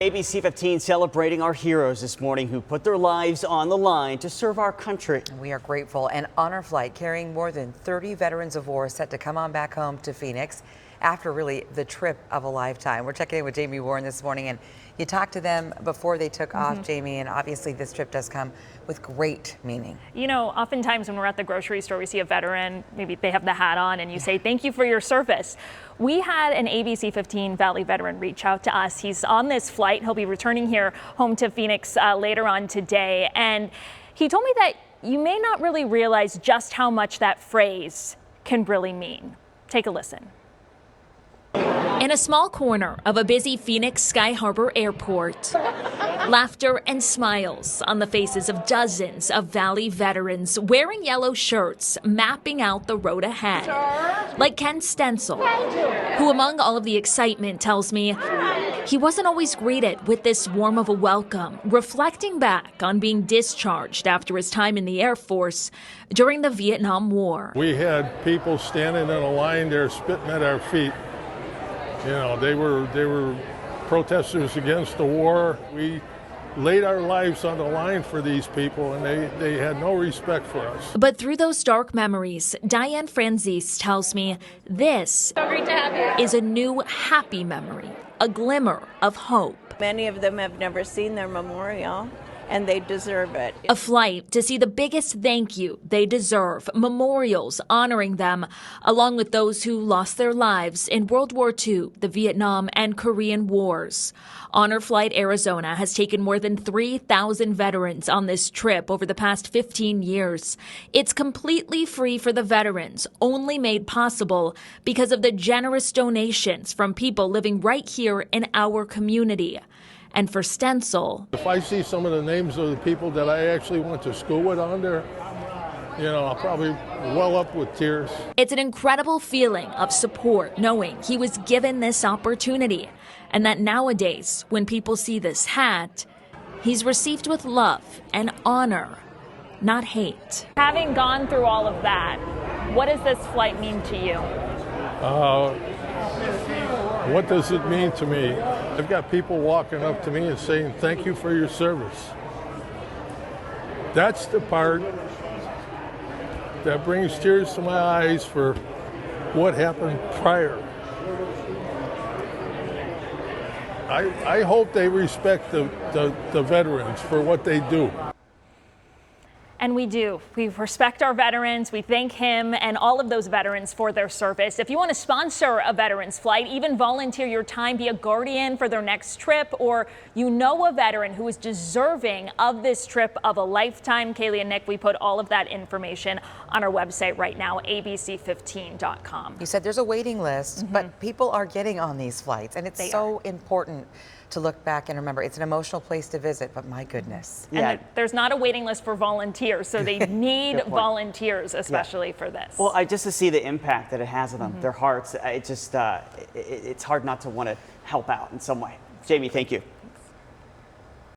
ABC 15 celebrating our heroes this morning who put their lives on the line to serve our country. We are grateful. An honor flight carrying more than 30 veterans of war set to come on back home to Phoenix after really the trip of a lifetime. We're checking in with Jamie Warren this morning, and you talked to them before they took off, Jamie, and obviously this trip does come with great meaning. You know, oftentimes when we're at the grocery store, we see a veteran, maybe they have the hat on, and you say, thank you for your service. We had an ABC 15 Valley veteran reach out to us. He's on this flight. He'll be returning here home to Phoenix later on today. And he told me that you may not really realize just how much that phrase can really mean. Take a listen. In a small corner of a busy Phoenix Sky Harbor airport, laughter and smiles on the faces of dozens of Valley veterans wearing yellow shirts, mapping out the road ahead. Like Ken Stencil, who among all of the excitement tells me he wasn't always greeted with this warm of a welcome, reflecting back on being discharged after his time in the Air Force during the Vietnam War. We had people standing in a line there spitting at our feet. You know, they were protesters against the war. We laid our lives on the line for these people, and they had no respect for us. But through those dark memories, Diane Franzese tells me this is a new happy memory, a glimmer of hope. Many of them have never seen their memorial, and they deserve it. A flight to see the biggest thank you they deserve, memorials honoring them, along with those who lost their lives in World War II, the Vietnam and Korean Wars. Honor Flight Arizona has taken more than 3,000 veterans on this trip over the past 15 years. It's completely free for the veterans, only made possible because of the generous donations from people living right here in our community. And for Stencil, if I see some of the names of the people that I actually went to school with on there, you know, I'll probably well up with tears. It's an incredible feeling of support knowing he was given this opportunity, and that nowadays, when people see this hat, he's received with love and honor, not hate. Having gone through all of that, what does this flight mean to you? What does it mean to me? I've got people walking up to me and saying, thank you for your service. That's the part that brings tears to my eyes for what happened prior. I hope they respect the veterans for what they do. And we do. We respect our veterans. We thank him and all of those veterans for their service. If you want to sponsor a veterans flight, even volunteer your time, be a guardian for their next trip, or you know a veteran who is deserving of this trip of a lifetime, Kaylee and Nick, we put all of that information on our website right now, abc15.com. You said there's a waiting list, but people are getting on these flights, and it's so important to look back and remember. It's an emotional place to visit, but my goodness. And there's not a waiting list for volunteers, so they need volunteers, especially for this. Well, just to see the impact that it has on them, their hearts, it's hard not to want to help out in some way. Jamie, thank you.